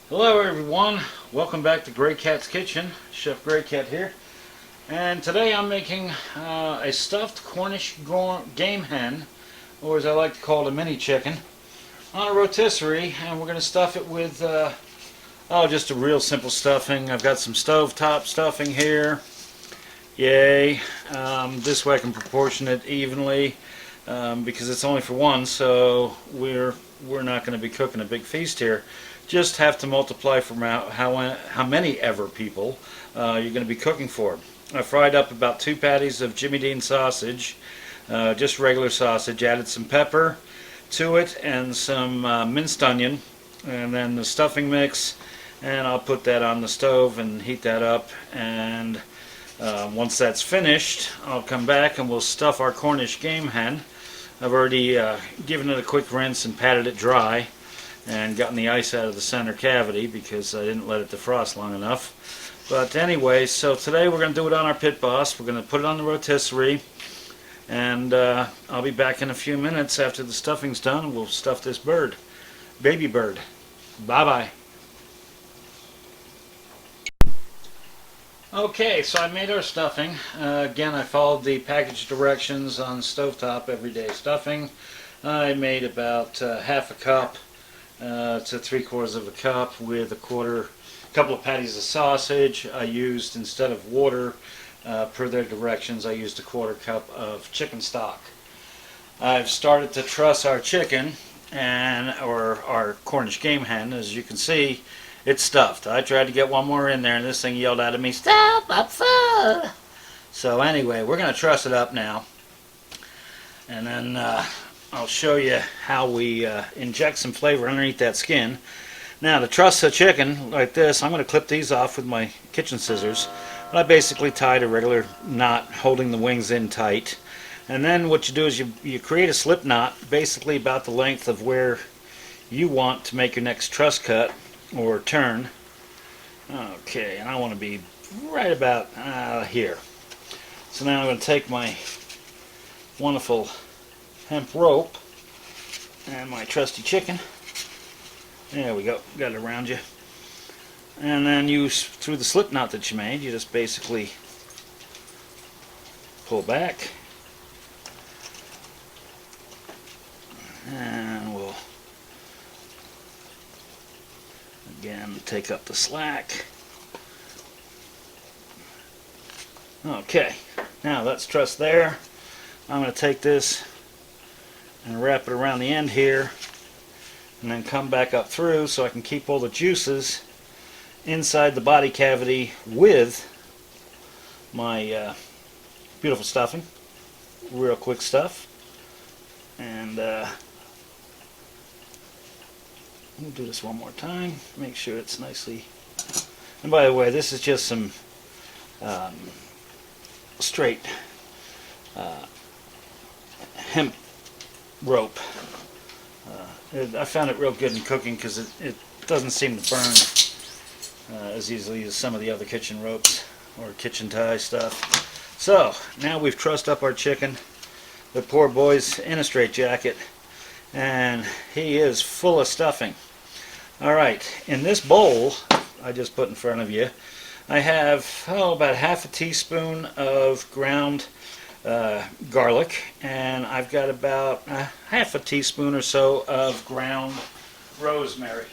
Hello everyone, welcome back to Grey Cat's Kitchen. Chef Grey Cat here, and today I'm making a stuffed Cornish Game Hen, or as I like to call it, a mini chicken, on a rotisserie, and we're going to stuff it with just a real simple stuffing. I've got some StoveTop Stuffing here, yay. This way I can proportion it evenly because it's only for one, so we're not going to be cooking a big feast here. Just have to multiply from how many ever people you're going to be cooking for. I fried up about 2 patties of Jimmy Dean sausage, just regular sausage, added some pepper to it and some minced onion, and then the stuffing mix, and I'll put that on the stove and heat that up, and once that's finished I'll come back and we'll stuff our Cornish Game Hen. I've already given it a quick rinse and patted it dry and gotten the ice out of the center cavity because I didn't let it defrost long enough. But anyway, so today we're going to do it on our Pit Boss. We're going to put it on the rotisserie, and I'll be back in a few minutes after the stuffing's done, and we'll stuff this bird, baby bird. Bye-bye. Okay, so I made our stuffing. Again, I followed the package directions on StoveTop Everyday Stuffing. I made about half a cup to 3/4 of a cup with a couple of patties of sausage. I used, instead of water, per their directions, I used a 1/4 cup of chicken stock. I've started to truss our chicken, or our Cornish Game Hen. As you can see, it's stuffed. I tried to get one more in there and this thing yelled out at me, "Stop, I'm full!" So anyway, we're going to truss it up now, and then I'll show you how we inject some flavor underneath that skin. Now, to truss a chicken like this, I'm going to clip these off with my kitchen scissors. But I basically tied a regular knot holding the wings in tight. And then what you do is you create a slip knot basically about the length of where you want to make your next truss cut or turn. Okay, and I want to be right about here. So now I'm going to take my wonderful hemp rope and my trusty chicken. There we go, got it around you. And then through the slip knot that you made, you just basically pull back, and we'll again take up the slack. Okay, now that's trussed there. I'm going to take this and wrap it around the end here, and then come back up through so I can keep all the juices inside the body cavity with my beautiful stuffing. Real quick stuff. And we'll do this one more time, make sure it's nicely. And by the way, this is just some straight hemp rope. I found it real good in cooking because it doesn't seem to burn as easily as some of the other kitchen ropes or kitchen tie stuff. So now we've trussed up our chicken. The poor boy's in a straitjacket and he is full of stuffing. Alright, in this bowl I just put in front of you, I have about half a teaspoon of ground garlic, and I've got about half a teaspoon or so of ground rosemary.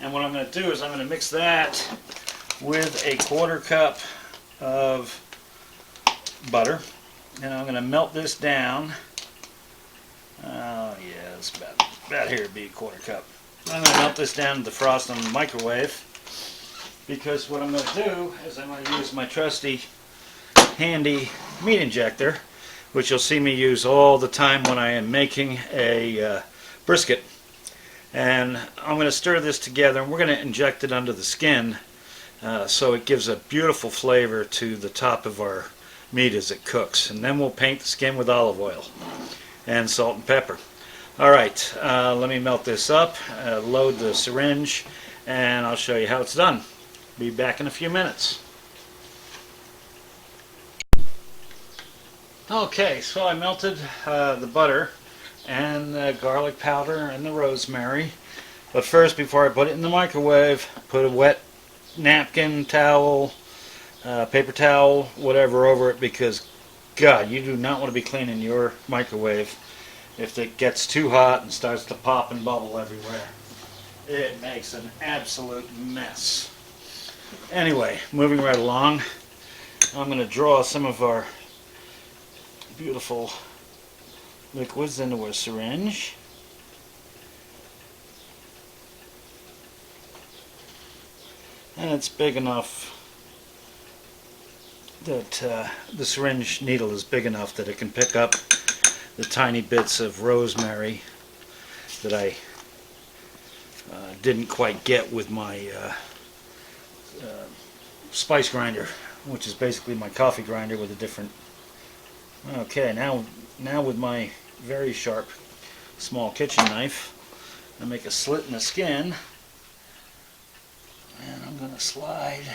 And what I'm going to do is I'm going to mix that with a 1/4 cup of butter, and I'm going to melt this down. Oh yeah, it's about here to be a 1/4 cup. I'm going to melt this down to defrost on the microwave, because what I'm going to do is I'm going to use my trusty handy meat injector, which you'll see me use all the time when I am making a brisket. And I'm going to stir this together, and we're going to inject it under the skin so it gives a beautiful flavor to the top of our meat as it cooks. And then we'll paint the skin with olive oil and salt and pepper. Alright, let me melt this up, load the syringe, and I'll show you how it's done. Be back in a few minutes. Okay, so I melted the butter and the garlic powder and the rosemary, But first, before I put it in the microwave, put a wet napkin, towel, paper towel, whatever over it, because God, you do not want to be cleaning your microwave if it gets too hot and starts to pop and bubble everywhere. It makes an absolute mess. Anyway, moving right along, I'm going to draw some of our beautiful liquids into a syringe. And it's big enough that the syringe needle is big enough that it can pick up the tiny bits of rosemary that I didn't quite get with my spice grinder, which is basically my coffee grinder with a different... Okay, now with my very sharp small kitchen knife, I make a slit in the skin, and I'm going to slide.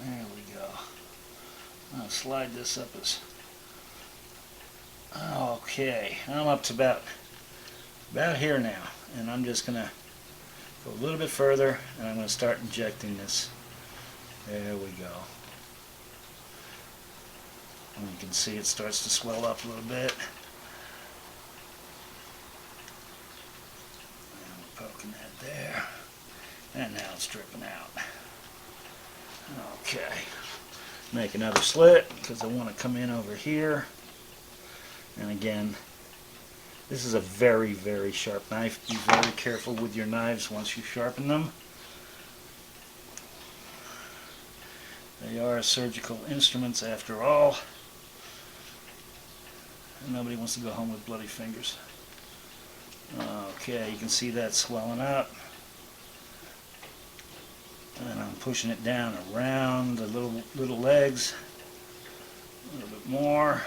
There we go. I'll slide this up as... Okay, I'm up to about here now, and I'm just going to go a little bit further, and I'm going to start injecting this. There we go. And you can see it starts to swell up a little bit. And we're poking that there. And now it's dripping out. Okay. Make another slit because I want to come in over here. And again, this is a very, very sharp knife. Be very careful with your knives once you sharpen them. They are surgical instruments after all. And nobody wants to go home with bloody fingers. Okay, you can see that swelling up. And I'm pushing it down around the little legs. A little bit more.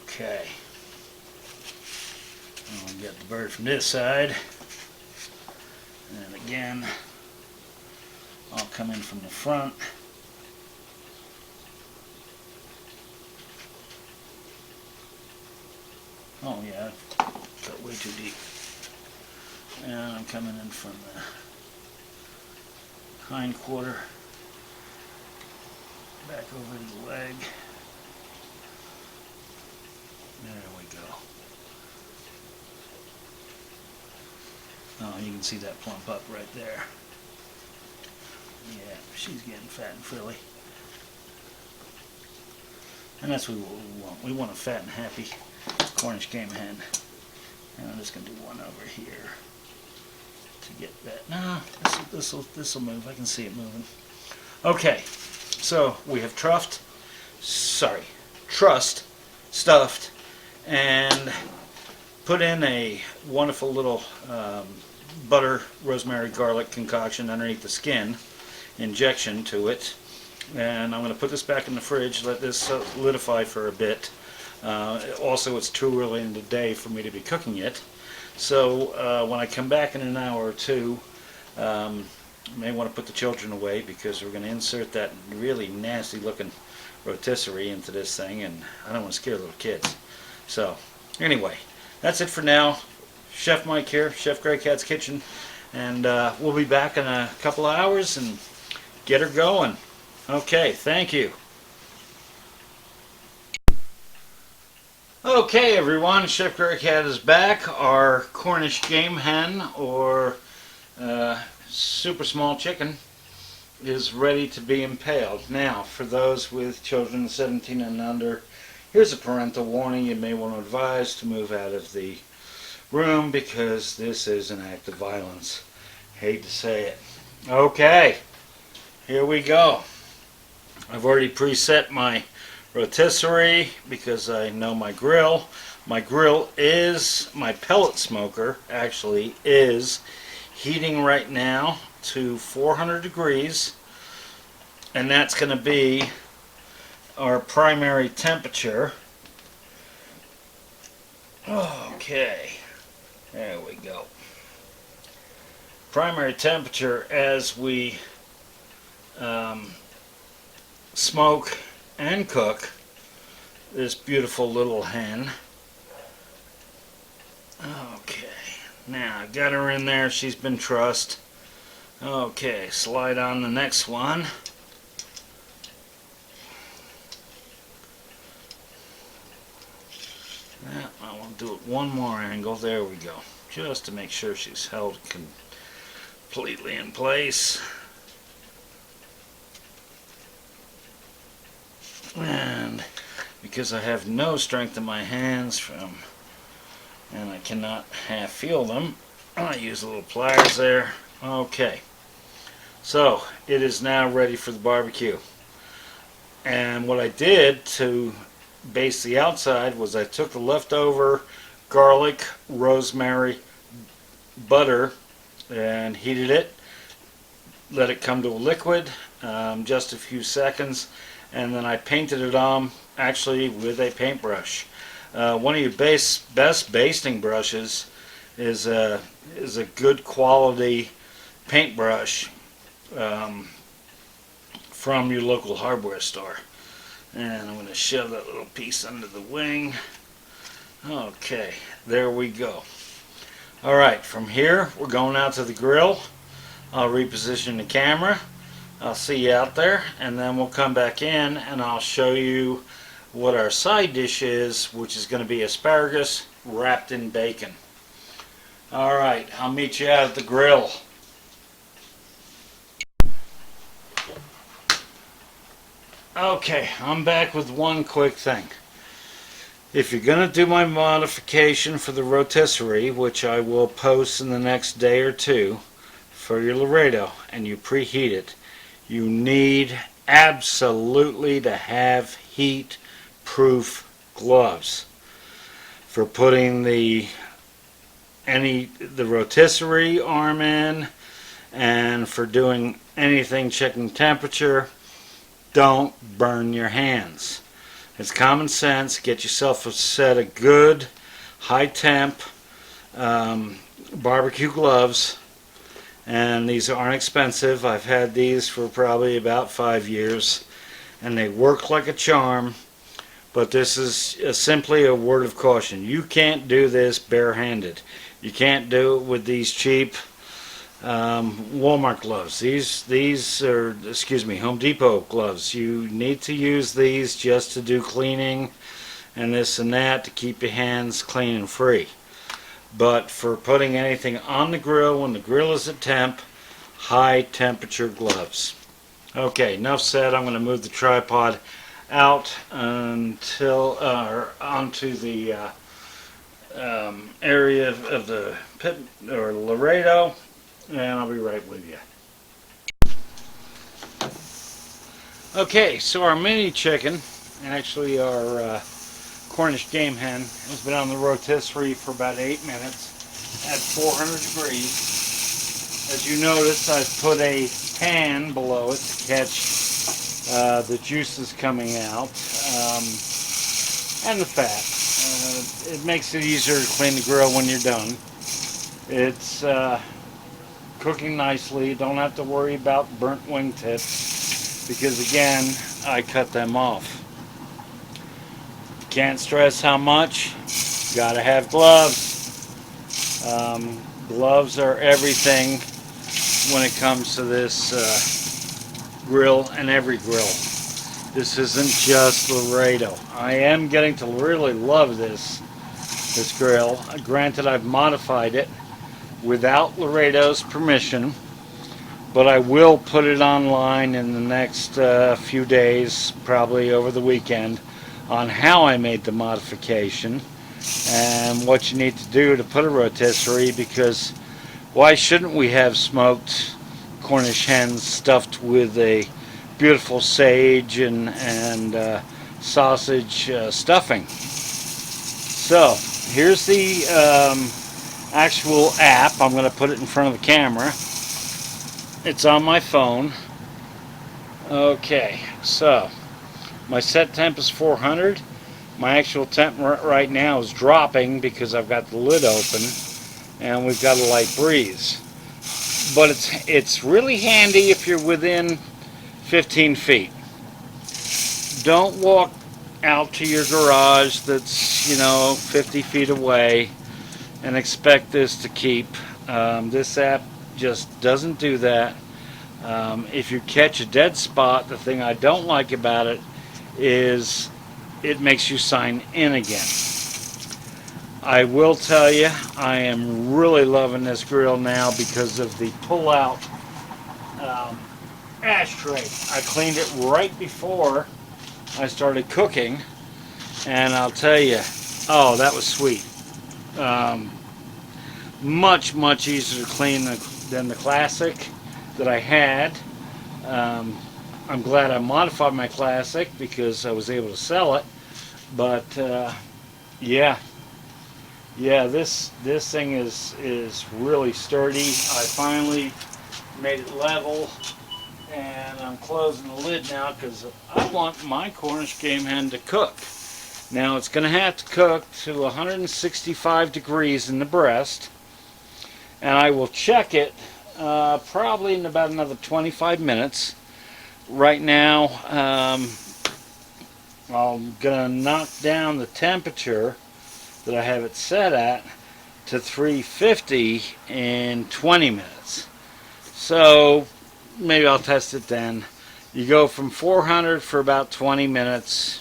Okay. I'll get the bird from this side. And again, I'll come in from the front. Oh yeah, got way too deep. And I'm coming in from the hind quarter back over to the leg. There we go. Oh, you can see that plump up right there. Yeah, she's getting fat and frilly. And that's what we want. We want a fat and happy Cornish game hen. And I'm just going to do one over here to get that. No, this will move. I can see it moving. Okay, so we have trussed, stuffed, and put in a wonderful little butter, rosemary, garlic concoction underneath the skin, injection to it. And I'm going to put this back in the fridge, let this solidify for a bit. Also, it's too early in the day for me to be cooking it. So when I come back in an hour or two, I may want to put the children away because we're going to insert that really nasty looking rotisserie into this thing, and I don't want to scare little kids. So anyway, that's it for now. Chef Mike here, Chef Grey Cat's Kitchen, and we'll be back in a couple of hours and get her going. Okay, thank you. Okay everyone, Chef Grey Cat is back. Our Cornish game hen, or super small chicken, is ready to be impaled. Now, for those with children 17 and under, here's a parental warning. You may want to advise to move out of the room because this is an act of violence. Hate to say it. Okay, here we go. I've already preset my rotisserie because I know my grill. My grill is, my pellet smoker actually is heating right now to 400 degrees, and that's going to be our primary temperature. Okay, there we go. Primary temperature as we smoke and cook this beautiful little hen. Okay. Now I got her in there, she's been trussed. Okay, slide on the next one. Yeah, I want to do it one more angle. There we go. Just to make sure she's held completely in place. And because I have no strength in my hands and I cannot half feel them, I use little pliers there. Okay, so it is now ready for the barbecue. And what I did to base the outside was I took the leftover garlic, rosemary, butter, and heated it. Let it come to a liquid, just a few seconds, and then I painted it on actually with a paintbrush. One of your best basting brushes is a good quality paintbrush from your local hardware store. And I'm going to shove that little piece under the wing. Okay, there we go. Alright, from here we're going out to the grill. I'll reposition the camera. I'll see you out there, and then we'll come back in and I'll show you what our side dish is, which is going to be asparagus wrapped in bacon. Alright, I'll meet you out at the grill. Okay, I'm back with one quick thing. If you're going to do my modification for the rotisserie, which I will post in the next day or two for your Laredo, and you preheat it, you need absolutely to have heat-proof gloves for putting the rotisserie arm in, and for doing anything checking temperature. Don't burn your hands. It's common sense. Get yourself a set of good high temp barbecue gloves, and these aren't expensive. I've had these for probably about 5 years and they work like a charm, but this is simply a word of caution. You can't do this barehanded. You can't do it with these cheap Walmart gloves. These are, excuse me, Home Depot gloves. You need to use these just to do cleaning and this and that to keep your hands clean and free. But for putting anything on the grill when the grill is at temp, high temperature gloves. Okay, enough said. I'm going to move the tripod out until onto the area of the Pit or Laredo, and I'll be right with you. Okay, so our mini chicken, actually our Cornish Game Hen, has been on the rotisserie for about 8 minutes at 400 degrees. As you notice, I've put a pan below it to catch the juices coming out and the fat. It makes it easier to clean the grill when you're done. It's cooking nicely. Don't have to worry about burnt wingtips because, again, I cut them off. Can't stress how much. Gotta have gloves. Gloves are everything when it comes to this grill and every grill. This isn't just Laredo. I am getting to really love this grill. Granted, I've modified it without Laredo's permission, but I will put it online in the next few days, probably over the weekend, on how I made the modification and what you need to do to put a rotisserie, because why shouldn't we have smoked Cornish hens stuffed with a beautiful sage and sausage stuffing. So here's the actual app. I'm going to put it in front of the camera. It's on my phone. Okay, so my set temp is 400. My actual temp right now is dropping because I've got the lid open and we've got a light breeze. But it's really handy if you're within 15 feet. Don't walk out to your garage that's, 50 feet away. and expect this to keep. This app just doesn't do that. If you catch a dead spot, the thing I don't like about it is it makes you sign in again. I will tell you, I am really loving this grill now because of the pull-out ashtray. I cleaned it right before I started cooking, and I'll tell you, oh, that was sweet. Much easier to clean than the classic that I had. I'm glad I modified my classic because I was able to sell it. But yeah, this thing is really sturdy. I finally made it level, and I'm closing the lid now because I want my Cornish game hen to cook. Now it's going to have to cook to 165 degrees in the breast, and I will check it probably in about another 25 minutes. Right now, I'm going to knock down the temperature that I have it set at to 350 in 20 minutes. So maybe I'll test it then. You go from 400 for about 20 minutes,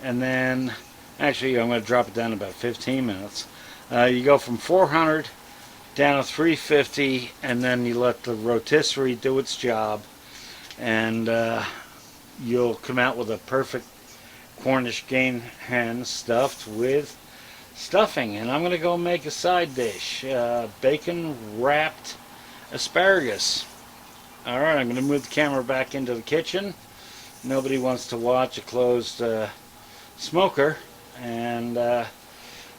and then actually I'm going to drop it down to about 15 minutes. You go from 400 down to 350, and then you let the rotisserie do its job, and you'll come out with a perfect Cornish game hen stuffed with stuffing. And I'm going to go make a side dish, bacon wrapped asparagus. Alright, I'm going to move the camera back into the kitchen. Nobody wants to watch a closed smoker, and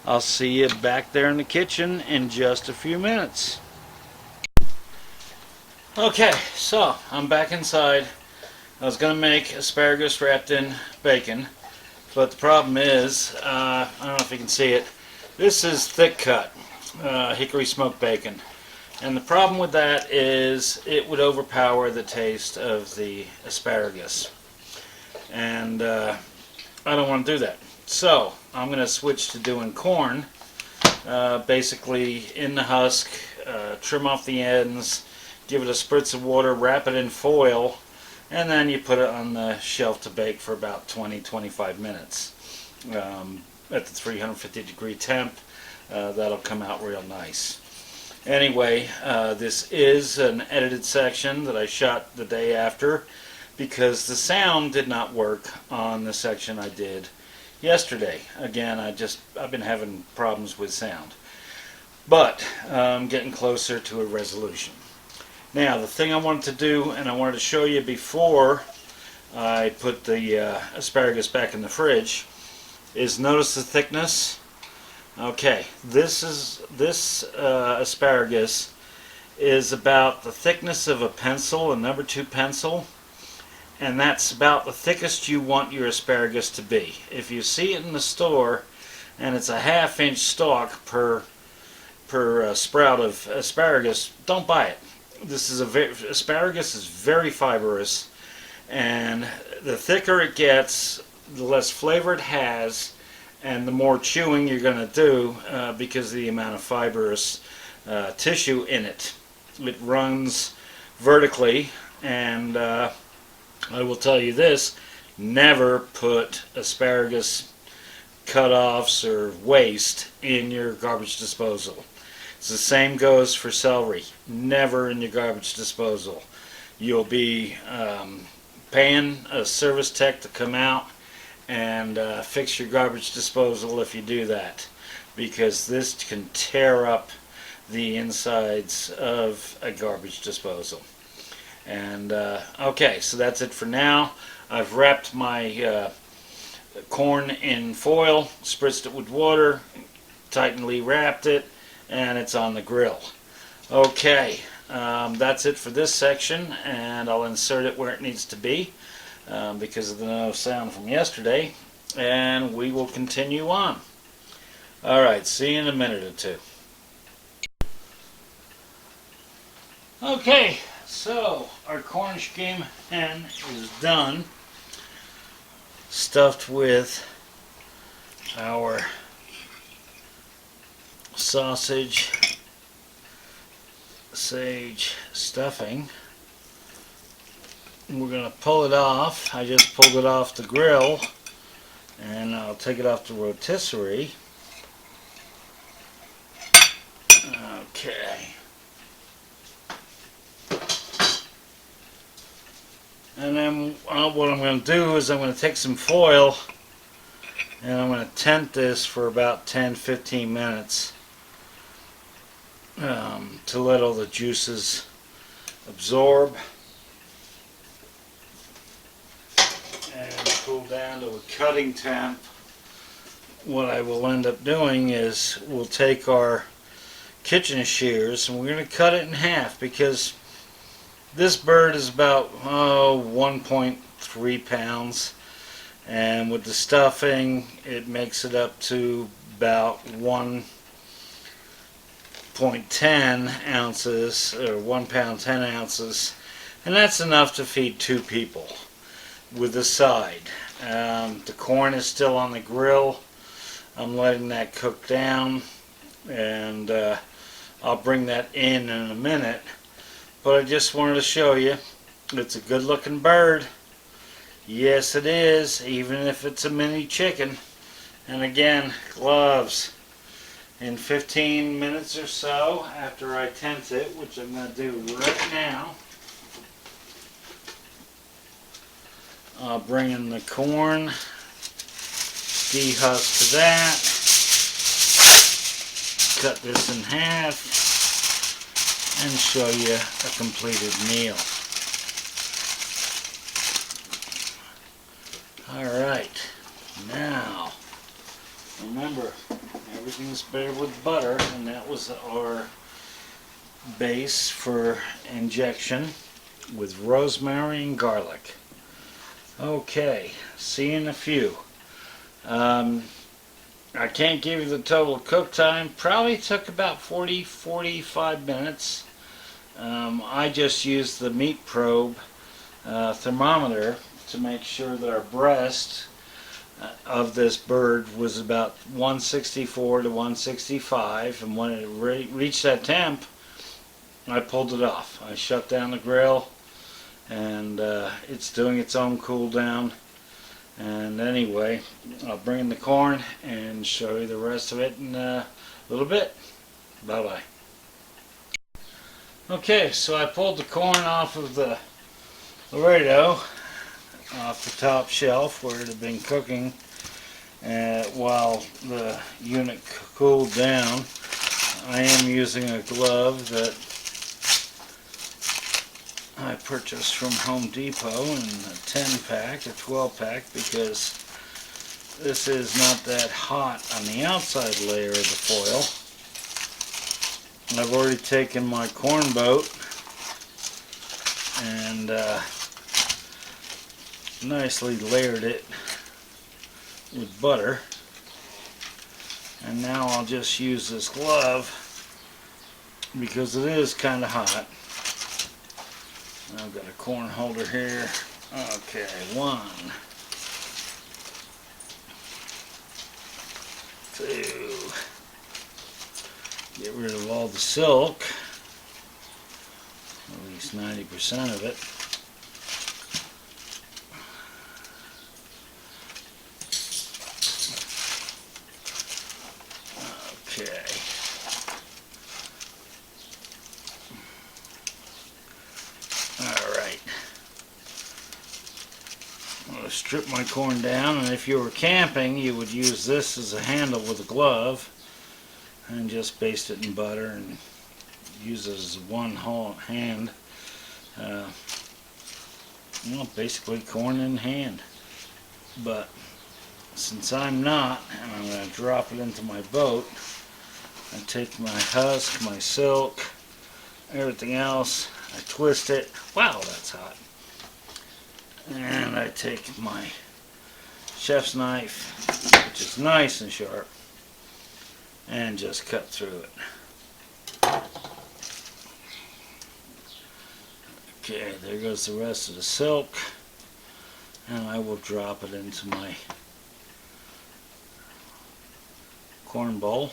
I'll see you back there in the kitchen in just a few minutes. Okay, so I'm back inside. I was going to make asparagus wrapped in bacon, but the problem is, I don't know if you can see it, this is thick cut hickory smoked bacon. And the problem with that is it would overpower the taste of the asparagus. And I don't want to do that. So I'm going to switch to doing corn, basically in the husk, trim off the ends, give it a spritz of water, wrap it in foil, and then you put it on the shelf to bake for about 20-25 minutes at the 350 degree temp. That'll come out real nice. Anyway, this is an edited section that I shot the day after because the sound did not work on the section I did yesterday. Again, I've been having problems with sound, but I'm getting closer to a resolution. Now, the thing I wanted to do, and I wanted to show you before I put the asparagus back in the fridge, is notice the thickness. Okay, this asparagus is about the thickness of a pencil, a number 2 pencil, and that's about the thickest you want your asparagus to be. If you see it in the store and it's a 1/2 inch stalk per sprout of asparagus, don't buy it. Asparagus is very fibrous, and the thicker it gets, the less flavor it has, and the more chewing you're going to do because of the amount of fibrous tissue in it. It runs vertically, and I will tell you this, never put asparagus cut-offs or waste in your garbage disposal. It's the same goes for celery. Never in your garbage disposal. You'll be paying a service tech to come out and fix your garbage disposal if you do that, because this can tear up the insides of a garbage disposal. And okay, so that's it for now. I've wrapped my corn in foil, spritzed it with water, tightly wrapped it, and it's on the grill. Okay, that's it for this section, and I'll insert it where it needs to be because of the no sound from yesterday, and we will continue on. Alright, see you in a minute or two. Okay, so our Cornish game hen is done, stuffed with our sausage, sage stuffing. We're going to pull it off. I just pulled it off the grill, and I'll take it off the rotisserie. Okay. And then what I'm going to do is I'm going to take some foil and I'm going to tent this for about 10-15 minutes to let all the juices absorb and cool down to a cutting temp. What I will end up doing is we'll take our kitchen shears and we're going to cut it in half, because this bird is about 1.3 pounds, and with the stuffing it makes it up to about 1.10 ounces, or 1 pound 10 ounces, and that's enough to feed 2 people with the side. The corn is still on the grill. I'm letting that cook down, and I'll bring that in a minute. But I just wanted to show you, it's a good looking bird. Yes, it is, even if it's a mini chicken. And again, gloves. In 15 minutes or so after I tent it, which I'm going to do right now, I'll bring in the corn, dehusk that, cut this in half, and show you a completed meal. Alright, now remember, everything's better with butter, and that was our base for injection with rosemary and garlic. Okay, see you in a few. I can't give you the total cook time. Probably took about 40-45 minutes. I just used the meat probe thermometer to make sure that our breast of this bird was about 164 to 165, and when it reached that temp, I pulled it off. I shut down the grill, and it's doing its own cool down. And anyway, I'll bring in the corn and show you the rest of it in a little bit. Bye bye. Okay, so I pulled the corn off of the Laredo, off the top shelf where it had been cooking while the unit cooled down. I am using a glove that I purchased from Home Depot in a 10-pack, a 12-pack, because this is not that hot on the outside layer of the foil. I've already taken my corn boat and nicely layered it with butter, and now I'll just use this glove because it is kind of hot. I've got a corn holder here. Okay, 1, 2, get rid of all the silk, at least 90% of it. Okay. Alright. I'm going to strip my corn down, and if you were camping, you would use this as a handle with a glove and just baste it in butter and use it as one whole hand. Basically corn in hand. But since I'm not, and I'm going to drop it into my boat, I take my husk, my silk, everything else, I twist it. Wow, that's hot. And I take my chef's knife, which is nice and sharp, and just cut through it. Okay, there goes the rest of the silk, and I will drop it into my corn bowl.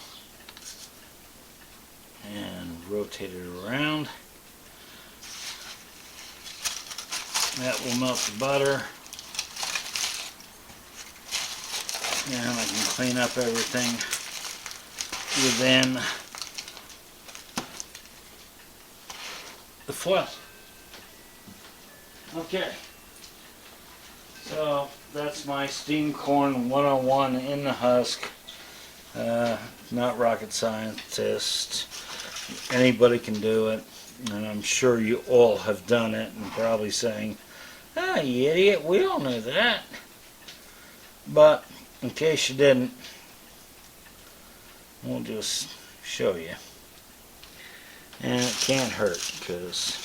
rotate it around. That will melt the butter. And I can clean up everything within the foil. Okay, so that's my steamed corn 101 in the husk. Not rocket scientist. Anybody can do it, and I'm sure you all have done it and probably saying, "Ah, you idiot, we all knew that." But in case you didn't, we'll just show you. And it can't hurt because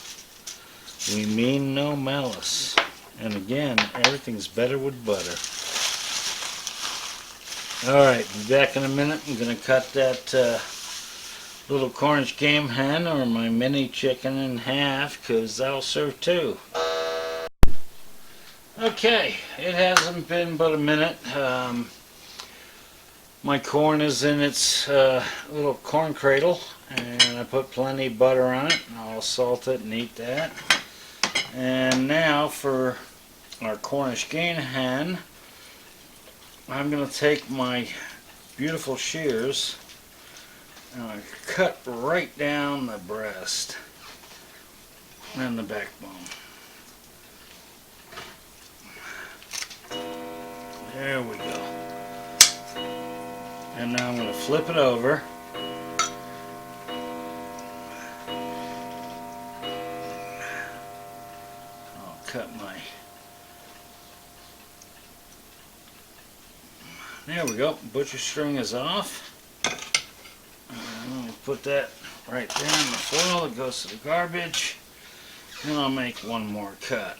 we mean no malice. And again, everything's better with butter. Alright, be back in a minute. I'm going to cut that little Cornish Game Hen or my mini chicken in half because that'll serve too. Okay, it hasn't been but a minute. My corn is in its little corn cradle, and I put plenty of butter on it. I'll salt it and eat that. And now for our Cornish Game Hen, I'm going to take my beautiful shears and I cut right down the breast and the backbone. There we go. And now I'm going to flip it over. I'll cut my... There we go. Butcher string is off. And let me put that right there in the foil. It goes to the garbage. And I'll make one more cut.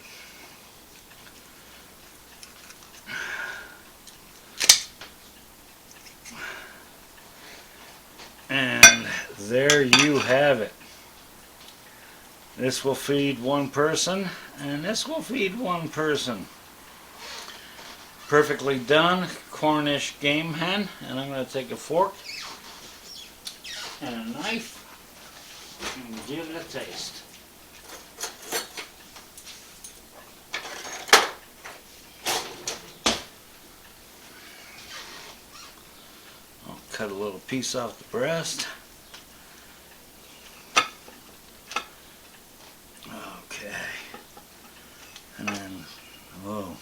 And there you have it. This will feed one person, and this will feed one person. Perfectly done Cornish Game Hen. And I'm going to take a fork and a knife and give it a taste. I'll cut a little piece off the breast. Okay. And then, whoa.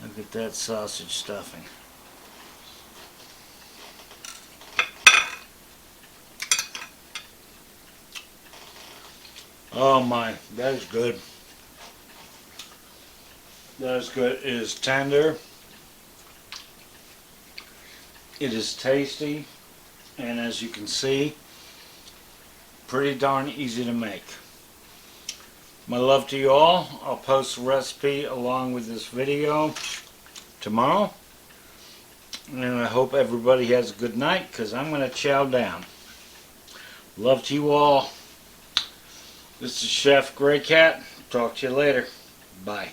Look at that sausage stuffing. Oh my, that is good. That is good. It is tender. It is tasty. And as you can see, pretty darn easy to make. My love to you all. I'll post a recipe along with this video tomorrow. And I hope everybody has a good night because I'm going to chow down. Love to you all. This is Chef Grey Cat. Talk to you later. Bye.